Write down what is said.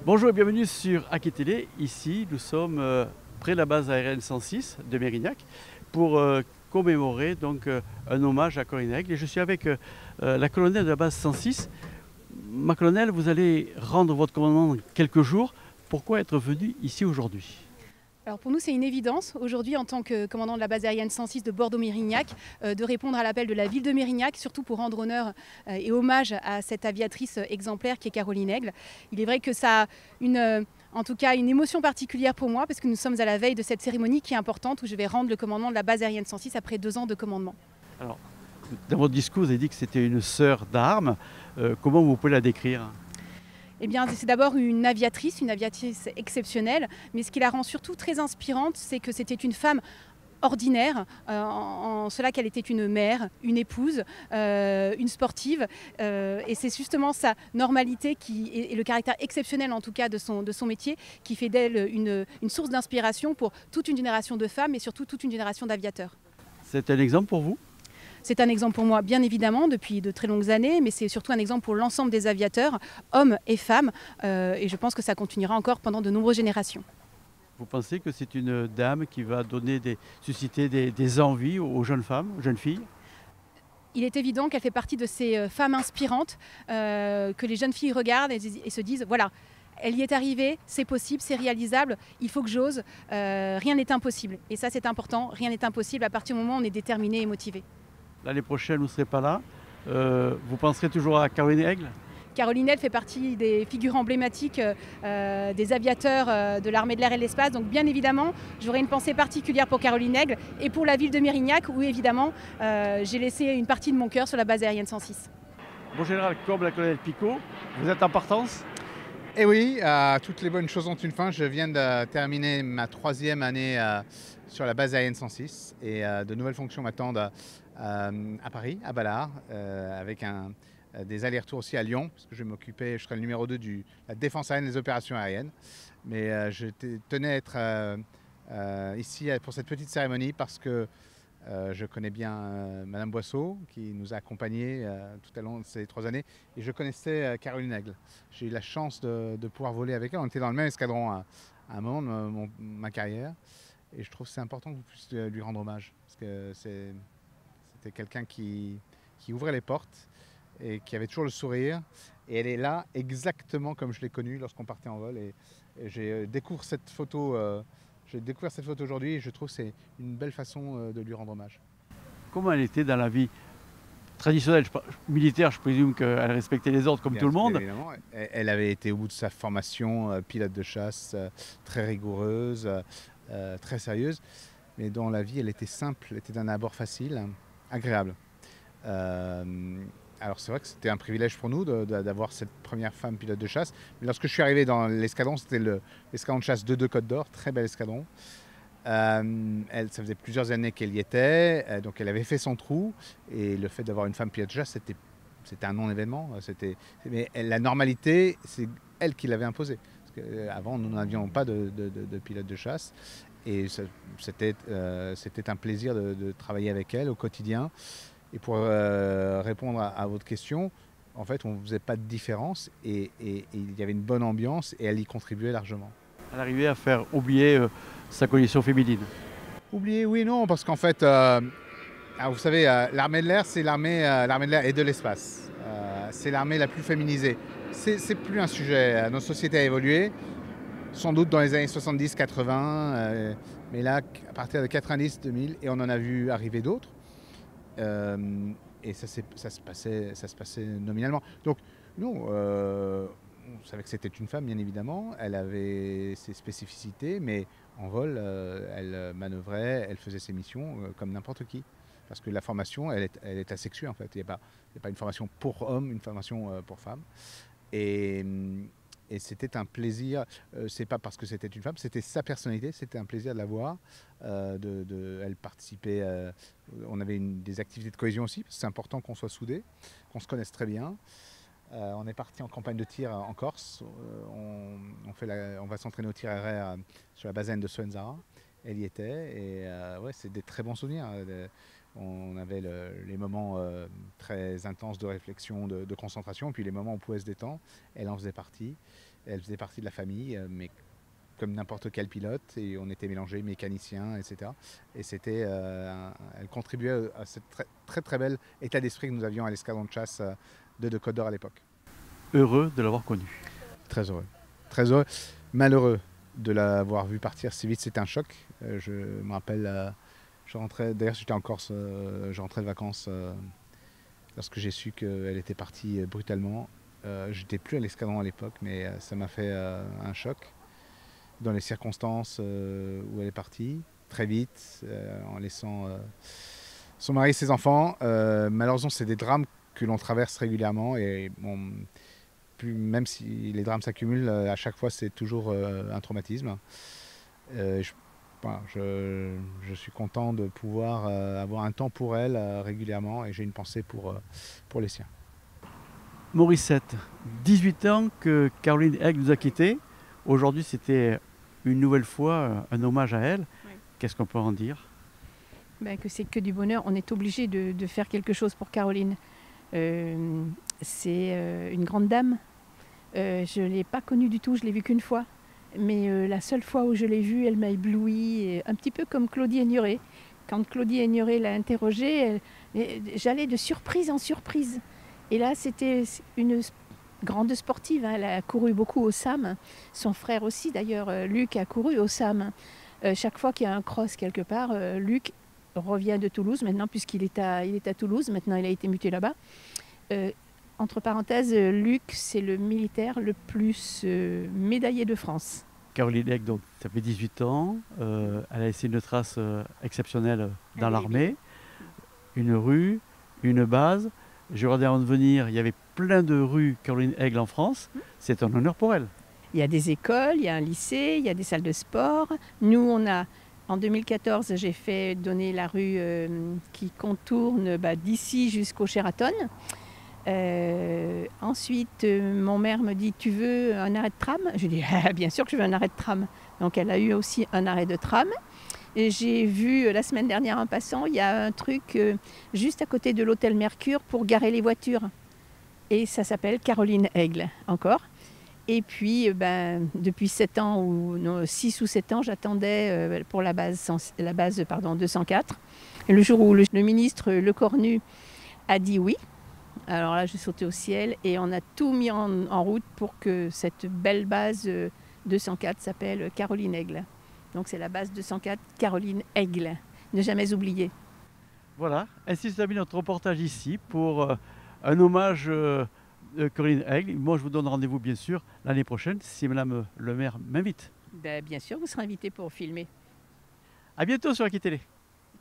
Bonjour et bienvenue sur Aki Télé. Ici, nous sommes près de la base aérienne 106 de Mérignac pour commémorer un hommage à Corinne Aigle. Et je suis avec la colonelle de la base 106. Ma colonelle, vous allez rendre votre commandement dans quelques jours. Pourquoi être venu ici aujourd'hui? Alors pour nous, c'est une évidence, aujourd'hui en tant que commandant de la base aérienne 106 de Bordeaux-Mérignac, de répondre à l'appel de la ville de Mérignac, surtout pour rendre honneur et hommage à cette aviatrice exemplaire qui est Caroline Aigle. Il est vrai que ça a en tout cas une émotion particulière pour moi, parce que nous sommes à la veille de cette cérémonie qui est importante, où je vais rendre le commandement de la base aérienne 106 après 2 ans de commandement. Alors, dans votre discours, vous avez dit que c'était une sœur d'armes. Comment vous pouvez la décrire? Eh bien, c'est d'abord une aviatrice exceptionnelle, mais ce qui la rend surtout très inspirante, c'est que c'était une femme ordinaire, en cela qu'elle était une mère, une épouse, une sportive, et c'est justement sa normalité et le caractère exceptionnel en tout cas de son métier qui fait d'elle une source d'inspiration pour toute une génération de femmes et surtout toute une génération d'aviateurs. C'est un exemple pour vous? C'est un exemple pour moi, bien évidemment, depuis de très longues années, mais c'est surtout un exemple pour l'ensemble des aviateurs, hommes et femmes, et je pense que ça continuera encore pendant de nombreuses générations. Vous pensez que c'est une dame qui va susciter des envies aux jeunes femmes, aux jeunes filles? Il est évident qu'elle fait partie de ces femmes inspirantes que les jeunes filles regardent et se disent, voilà, elle y est arrivée, c'est possible, c'est réalisable, il faut que j'ose, rien n'est impossible. Et ça c'est important, rien n'est impossible à partir du moment où on est déterminé et motivé. L'année prochaine, vous ne serez pas là. Vous penserez toujours à Caroline Aigle? Caroline Aigle fait partie des figures emblématiques des aviateurs de l'armée de l'air et de l'espace. Donc bien évidemment, j'aurai une pensée particulière pour Caroline Aigle et pour la ville de Mérignac où évidemment j'ai laissé une partie de mon cœur sur la base aérienne 106. Mon général, comme la colonelle Picot, vous êtes en partance? Eh oui, toutes les bonnes choses ont une fin. Je viens de terminer ma 3e année sur la base aérienne 106 et de nouvelles fonctions m'attendent à Paris, à Ballard, avec des allers-retours aussi à Lyon, parce que je serai le numéro 2 de la défense aérienne des opérations aériennes. Mais je tenais à être ici pour cette petite cérémonie parce que je connais bien Madame Boisseau, qui nous a accompagnés tout au long de ces 3 années, et je connaissais Caroline Aigle. J'ai eu la chance de pouvoir voler avec elle. On était dans le même escadron à un moment de ma carrière, et je trouve que c'est important que vous puissiez lui rendre hommage, parce que c'était quelqu'un qui ouvrait les portes et qui avait toujours le sourire, et elle est là exactement comme je l'ai connue lorsqu'on partait en vol, et j'ai découvert cette photo aujourd'hui et je trouve que c'est une belle façon de lui rendre hommage. Comment elle était dans la vie traditionnelle militaire? Je présume qu'elle respectait les ordres comme Bien tout le sûr, monde. évidemment. Elle avait été au bout de sa formation pilote de chasse, très rigoureuse, très sérieuse, mais dans la vie elle était simple, elle était d'un abord facile, agréable. Alors c'est vrai que c'était un privilège pour nous d'avoir cette première femme pilote de chasse. Mais lorsque je suis arrivé dans l'escadron, c'était l'escadron de chasse 2 Côte d'Or, très bel escadron. Ça faisait plusieurs années qu'elle y était, donc elle avait fait son trou. Et le fait d'avoir une femme pilote de chasse, c'était un non-événement. Mais la normalité, c'est elle qui l'avait imposée. Parce qu'avant, nous n'avions pas de pilote de chasse. Et c'était un plaisir de travailler avec elle au quotidien. Et pour répondre à votre question, en fait, on ne faisait pas de différence et il y avait une bonne ambiance et elle y contribuait largement. Elle arrivait à faire oublier sa condition féminine. Oublier, oui, non, parce qu'en fait, vous savez, l'armée de l'air, c'est l'armée de l'air et de l'espace. C'est l'armée la plus féminisée. C'est plus un sujet. Notre société a évolué, sans doute dans les années 70-80, mais là, à partir de 90-2000, et on en a vu arriver d'autres. Et ça se passait nominalement. Donc, nous, on savait que c'était une femme, bien évidemment. Elle avait ses spécificités, mais en vol, elle manœuvrait, elle faisait ses missions comme n'importe qui. Parce que la formation, elle est asexuée, en fait. Il n'y a pas une formation pour homme, une formation pour femme. Et c'était un plaisir, c'est pas parce que c'était une femme, c'était sa personnalité, c'était un plaisir de la voir. Elle participait, on avait des activités de cohésion aussi, parce que c'est important qu'on soit soudés, qu'on se connaisse très bien. On est parti en campagne de tir en Corse, on va s'entraîner au tir RR sur la base aérienne de Soenzara. Elle y était, et ouais, c'est des très bons souvenirs. On avait les moments très intenses de réflexion, de concentration, puis les moments où on pouvait se détendre. Elle en faisait partie. Elle faisait partie de la famille, mais comme n'importe quel pilote, et on était mélangés, mécaniciens, etc. Et elle contribuait à ce très bel état d'esprit que nous avions à l'escadron de chasse de Côte d'Or à l'époque. Heureux de l'avoir connu. Très heureux. Très heureux. Malheureux de l'avoir vu partir si vite, c'était un choc. Je me rappelle, d'ailleurs j'étais en Corse, je rentrais de vacances lorsque j'ai su qu'elle était partie brutalement. J'étais plus à l'escadron à l'époque, mais ça m'a fait un choc dans les circonstances où elle est partie, très vite, en laissant son mari et ses enfants. Malheureusement, c'est des drames que l'on traverse régulièrement, et bon, même si les drames s'accumulent, à chaque fois c'est toujours un traumatisme. Je suis content de pouvoir avoir un temps pour elle régulièrement, et j'ai une pensée pour les siens. Morissette, 18 ans que Caroline Aigle nous a quittés. Aujourd'hui, c'était une nouvelle fois un hommage à elle. Oui. Qu'est-ce qu'on peut en dire? Que c'est que du bonheur. On est obligé de faire quelque chose pour Caroline. C'est une grande dame. Je ne l'ai pas connue du tout, je l'ai vue qu'une fois. Mais la seule fois où je l'ai vue, elle m'a éblouie, un petit peu comme Claudie Aigneret. Quand Claudie Aigneret l'a interrogée, j'allais de surprise en surprise. Et là, c'était une grande sportive. Elle a couru beaucoup au SAM. Son frère aussi, d'ailleurs, Luc, a couru au SAM. Chaque fois qu'il y a un cross quelque part, Luc revient de Toulouse maintenant, puisqu'il est à Toulouse. Maintenant, il a été muté là-bas. Entre parenthèses, Luc, c'est le militaire le plus médaillé de France. Caroline Aigle, donc, ça fait 18 ans. Elle a laissé une trace exceptionnelle dans l'armée. Une rue, une base. Je regardais avant de venir, il y avait plein de rues Caroline Aigle en France. C'est un honneur pour elle. Il y a des écoles, il y a un lycée, il y a des salles de sport. Nous, en 2014, j'ai fait donner la rue qui contourne d'ici jusqu'au Sheraton. Ensuite, mon maire me dit: tu veux un arrêt de tram? Je dis bien sûr que je veux un arrêt de tram. Donc elle a eu aussi un arrêt de tram. Et j'ai vu la semaine dernière en passant, il y a un truc juste à côté de l'hôtel Mercure pour garer les voitures. Et ça s'appelle Caroline Aigle encore. Et puis depuis 7 ans, ou non, 6 ou 7 ans, j'attendais pour la base 204. Et le jour où le ministre Lecornu a dit oui, alors là j'ai sauté au ciel, et on a tout mis en route pour que cette belle base 204 s'appelle Caroline Aigle. Donc c'est la base 204 Caroline Aigle. Ne jamais oublier. Voilà, ainsi se termine notre reportage ici pour un hommage Caroline Aigle. Moi je vous donne rendez-vous bien sûr l'année prochaine si Madame le maire m'invite. Bien sûr, vous serez invité pour filmer. À bientôt sur Aki Télé.